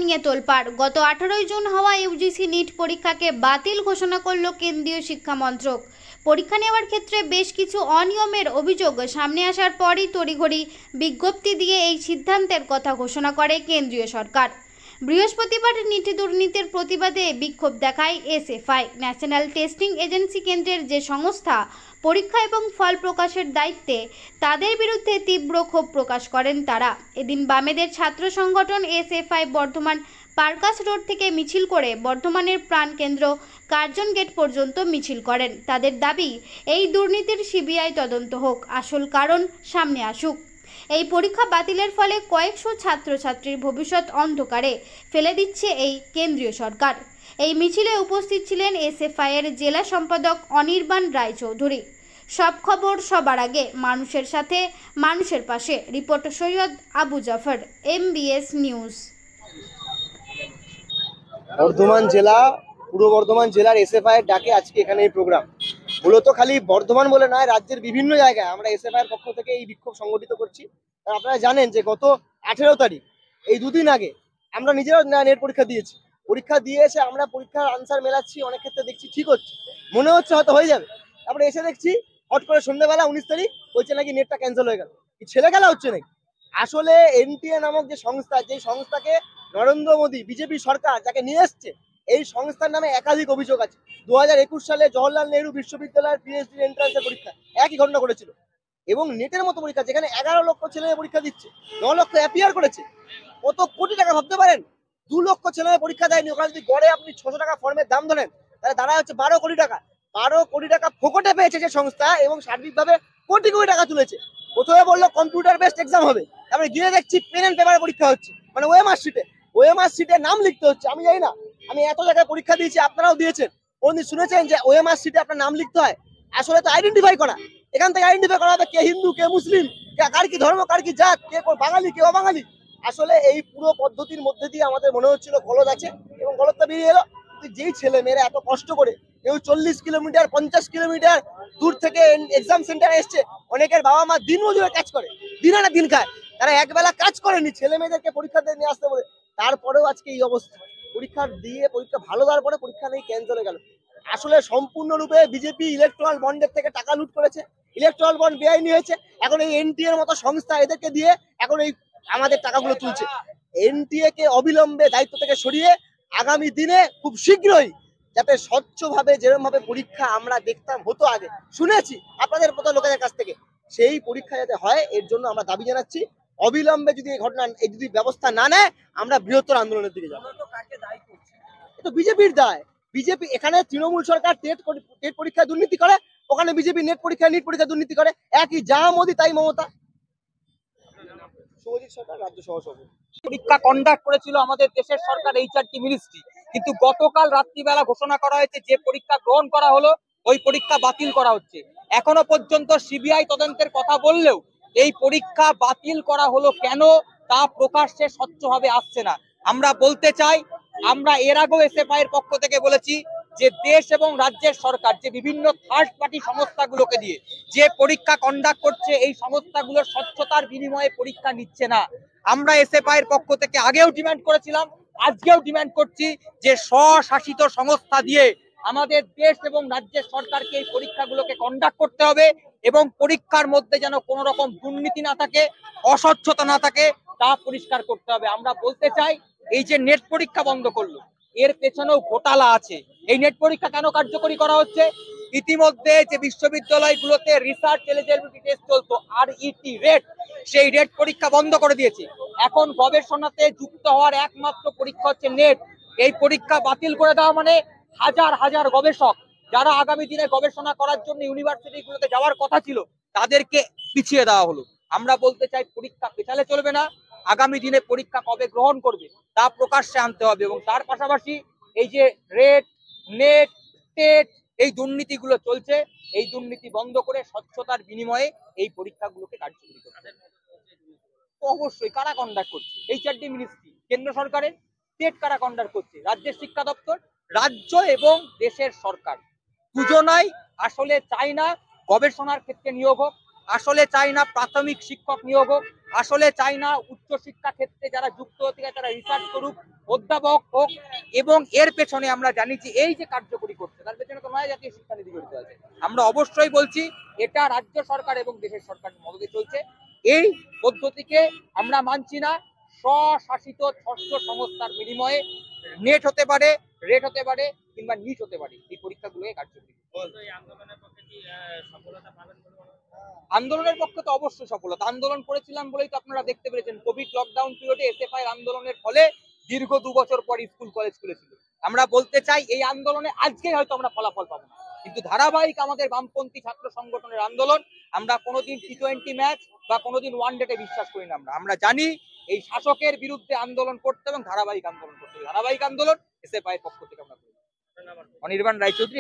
নিয়ে তোলপাড়। গত 18 জুন হওয়া ইউজিসি নিট পরীক্ষাকে বাতিল ঘোষণা করল কেন্দ্রীয় শিক্ষা মন্ত্রক। পরীক্ষা নেওয়ার ক্ষেত্রে বেশ কিছু অনিয়মের অভিযোগ সামনে আসার পরই তড়িঘড়ি বিজ্ঞপ্তি দিয়ে এই সিদ্ধান্তের কথা ঘোষণা করে কেন্দ্রীয় সরকার। বৃহস্পতিবার নিট দুর্নীতির প্রতিবাদে বিক্ষোভ দেখায় এসএফআই। ন্যাশনাল টেস্টিং এজেন্সি কেন্দ্রের যে সংস্থা পরীক্ষা এবং ফল প্রকাশের দায়িত্বে, তাদের বিরুদ্ধে তীব্র ক্ষোভ প্রকাশ করেন তারা। এদিন বামেদের ছাত্র সংগঠন এসএফআই বর্ধমান পার্কাস রোড থেকে মিছিল করে বর্ধমানের প্রাণকেন্দ্র কার্জন গেট পর্যন্ত মিছিল করেন। তাদের দাবি, এই দুর্নীতির সিবিআই তদন্ত হোক, আসল কারণ সামনে আসুক। এই পরীক্ষা বাতিলের ফলে কয়েকশো ছাত্রছাত্রীর ভবিষ্যৎ অন্ধকারে ফেলে দিচ্ছে এই কেন্দ্রীয় সরকার। এই মিছিলে উপস্থিত ছিলেন এসএফআই এর জেলা সম্পাদক অনির্বাণ রায়চৌধুরী। সব খবর সবার আগে, মানুষের সাথে, মানুষের পাশে। Report Syed Abu Jafar, MBS news. Bardhaman জেলা, পূর্ব বর্ধমান জেলার এসএফআই এর ডাকে আজকে এখানে এই প্রোগ্রাম। মূলত খালি বর্ধমান বলে নয়, রাজ্যের বিভিন্ন জায়গায় আমরা এসএফআই এর পক্ষ থেকে এই বিক্ষোভ সংগঠিত করছি। আর আপনারা জানেন যে গত 18 তারিখ, এই দুদিন আগে আমরা নিজেরাও নেট পরীক্ষা দিয়েছি। পরীক্ষা দিয়ে এসে আমরা পরীক্ষার আনসার মেলাচ্ছি, অনেক ক্ষেত্রে দেখছি ঠিক হচ্ছে, মনে হচ্ছে হয়তো হয়ে যাবে। তারপরে এসে দেখছি হট করে সন্ধ্যাবেলা 19 তারিখ বলছে নাকি নেটটা ক্যান্সেল হয়ে গেল। কি ছেলে খেলা হচ্ছে নাকি? আসলে এনটিএ নামক যে সংস্থা, যেই সংস্থাকে নরেন্দ্র মোদী বিজেপি সরকার যাকে নিয়ে এসছে, এই সংস্থার নামে একাধিক অভিযোগ আছে। 2021 সালে জওহরলাল নেহরু বিশ্ববিদ্যালয়ের পিএইচডি এন্ট্রান্সের পরীক্ষা একই ঘটনা করেছিল। এবং নেটের মতো পরীক্ষা, যেখানে 11 লক্ষ ছেলে পরীক্ষা দিচ্ছে, 9 লক্ষ অ্যাপিয়ার করেছে। কত কোটি টাকা ভাবতে পারেন? 2 লক্ষ ছেলে পরীক্ষা দেয়নি। ওখানে যদি গড়ে আপনি 600 টাকা ফর্মের দাম ধরেন, তাহলে দাঁড়ায় হচ্ছে 12 কোটি টাকা। 12 কোটি টাকা ফোকটে পেয়েছে যে সংস্থা, এবং সার্বিকভাবে কোটি কোটি টাকা তুলেছে। প্রথমে বললো কম্পিউটার বেসড এক্সাম হবে, তারপরে গিয়ে দেখছি পেন এন্ড পেপারে পরীক্ষা হচ্ছে, মানে ওএমআর শিটে নাম লিখতে হচ্ছে। আমি জানি না, আমি এত জায়গায় পরীক্ষা দিয়েছি, আপনারাও দিয়েছেন, কোনদিন শুনেছেন যে ওএমআর শিটে আপনার নাম লিখতে হয়? আসলে তো আইডেন্টিফাই করা, এখান থেকে আইডেন্টিফাই করা হবে কে হিন্দু, কে মুসলিম, কার কি ধর্ম, কার কি জাত, কে বাঙালি, কে অবাঙালি। আসলে এই পুরো পদ্ধতির মধ্যে দিয়ে আমাদের মনে হচ্ছিল গলদ আছে, এবং গলদটা বেরিয়ে এলো। যেই ছেলে মেয়েরা এত কষ্ট করে, কেউ 40 কিলোমিটার 50 কিলোমিটার দূর থেকে এক্সাম সেন্টারে এসছে, অনেকের বাবা মা দিন মজুরে কাজ করে, দিন আনা দিন খায়, তারা একবেলা কাজ করেনি ছেলে মেয়েদেরকে পরীক্ষা দিয়ে নিয়ে আসতে বলে। তারপরেও আজকে এই অবস্থা। পরীক্ষা দিয়ে পরীক্ষা ভালো দেওয়ার পরে পরীক্ষা নেই, ক্যান্সেল হয়ে গেল। আসলে সম্পূর্ণরূপে বিজেপি ইলেকট্রাল বন্ডের থেকে টাকা লুট করেছে, ইলেকট্রাল বন্ড বেআইনি হয়েছে। এখন এই এনটিএ এর মতো সংস্থা, এদেরকে দিয়ে এখন এই আমাদের টাকাগুলো তুলছে। এনটিএ কে অবিলম্বে দায়িত্ব থেকে সরিয়ে আগামী দিনে খুব শীঘ্রই যাতে স্বচ্ছভাবে, যেরকম ভাবে পরীক্ষা আমরা দেখতাম হতো আগে, শুনেছি আপনাদের মতো লোকেদের কাছ থেকে, সেই পরীক্ষা যাতে হয়, এর জন্য আমরা দাবি জানাচ্ছি। অবিলম্বে যদি এই ঘটনা, এই যদি ব্যবস্থা না নেয়, আমরা বৃহত্তর আন্দোলনের দিকে যাবো। এটা বিজেপির দায়। বিজেপি এখানে তৃণমূল সরকার টেট পরীক্ষা দুর্নীতি করে, ওখানে বিজেপি নিট পরীক্ষা দুর্নীতি করে। একই, যা মোদি তাই মমতা। শুভজিৎ সরকার, রাজ্য সহসভাপতি। পরীক্ষা কন্ডাক্ট করেছিল আমাদের দেশের সরকার, HRD মিনিস্ট্রি, কিন্তু গতকাল রাত্রিবেলা ঘোষণা করা হয়েছে যে পরীক্ষা গ্রহণ করা হলো, ওই পরীক্ষা বাতিল করা হচ্ছে। এখনো পর্যন্ত সিবিআই তদন্তের কথা বললেও এই পরীক্ষা বাতিল করা হলো কেন, তা প্রকাশ্যে স্বচ্ছভাবে আসছে না। আমরা বলতে চাই, আমরা এর আগেও এসএফআই এর পক্ষ থেকে বলেছি যে দেশ এবং রাজ্যের সরকার যে বিভিন্ন থার্ড পার্টি সংস্থাগুলোকে দিয়ে যে পরীক্ষা কন্ডাক্ট করছে, এই সংস্থাগুলোর স্বচ্ছতার বিনিময়ে পরীক্ষা নিচ্ছে না। আমরা এসএফআই এর পক্ষ থেকে আগেও ডিমান্ড করেছিলাম, আজকেও ডিমান্ড করছি যে স্বশাসিত সংস্থা দিয়ে আমাদের দেশ এবং রাজ্যের সরকারকে এই পরীক্ষাগুলোকে কন্ডাক্ট করতে হবে, এবং পরীক্ষার মধ্যে যেন কোনো রকম দুর্নীতি না থাকে, অস্বচ্ছতা না থাকে, তা পরিষ্কার করতে হবে। আমরা বলতে চাই, এই যে নেট পরীক্ষা বন্ধ করলো, এর পেছনেও ঘোটালা আছে। এই নেট পরীক্ষা কেন কার্যকরী করা হচ্ছে? ইতিমধ্যে যে বিশ্ববিদ্যালয়গুলোতে রিসার্চ এলিজিবিলিটি টেস্ট চলতো, RET রেট, সেই রেট পরীক্ষা বন্ধ করে দিয়েছে। এখন গবেষণাতে যুক্ত হওয়ার একমাত্র পরীক্ষা হচ্ছে নেট। এই পরীক্ষা বাতিল করে দেওয়া মানে হাজার হাজার গবেষক যারা আগামী দিনে গবেষণা করার জন্য ইউনিভার্সিটিগুলোতে যাওয়ার কথা ছিল, তাদেরকে পিছিয়ে দেওয়া হলো। আমরা বলতে চাই, পরীক্ষা পেছালে চলবে না। আগামী দিনে পরীক্ষা কবে গ্রহণ করবে তা প্রকাশ্যে আনতে হবে, এবং তার পাশাপাশি এই যে রেট, নেট, টেট, এই দুর্নীতিগুলো চলছে, এই দুর্নীতি বন্ধ করে স্বচ্ছতার বিনিময়ে এই পরীক্ষাগুলোকে কার্যকরী করতে হবে। অবশ্যই কারা কন্ডাক্ট করছে? HRD মিনিস্ট্রি, কেন্দ্র সরকারের। টেট কারা কন্ডাক্ট করছে? রাজ্যের শিক্ষা দপ্তর। রাজ্য এবং দেশের সরকার দুজনাই আসলে চায় না গবেষণার ক্ষেত্রে নিয়োগ হোক। আসলে চাই না প্রাথমিক শিক্ষক নিয়োগ হোক, আসলে চাই না উচ্চশিক্ষা ক্ষেত্রে যারা যুক্ত হতে গেছে তারা রিসার্চ করুক, অধ্যাপক হোক। এবং এর পেছনে আমরা জানি যে এই যে কার্যকরী করছে তার পেছনে তো নয় জাতীয় শিক্ষানীতি জড়িত আছে। আমরা অবশ্যই বলছি এটা রাজ্য সরকার এবং দেশের সরকারের মদতে চলছে। এই পদ্ধতিকে আমরা মানছি না। স্বশাসিত ষষ্ঠ সংস্থার বিনিময়ে নেট হতে পারে, রেট হতে পারে, কিংবা নিট হতে পারে, এই পরীক্ষাগুলোকে কার্যকরী। আন্দোলনের পক্ষে তো অবশ্যই সফলতা। আন্দোলন করেছিলাম বলেই তো আপনারা দেখতে পেরেছেন কোভিড লকডাউন পিরিয়ডে এসএফআই আন্দোলনের ফলে দীর্ঘ 2 বছর পর স্কুল কলেজ খুলেছিল। আমরা বলতে চাই এই আন্দোলনে আজকে হয়তো আমরা ফলাফল পাবো না, কিন্তু ধারাবাহিক আমাদের বামপন্থী ছাত্র সংগঠনের আন্দোলন। আমরা কোনোদিন টি20 ম্যাচ বা কোনোদিন ওয়ানডেতে বিশ্বাস করি না। আমরা জানি এই শাসকের বিরুদ্ধে আন্দোলন করতে এবং ধারাবাহিক আন্দোলন করতে। ধারাবাহিক আন্দোলন এসএফআই এর পক্ষ থেকে আমরা করি। অনির্বাণ রায়চৌধুরী।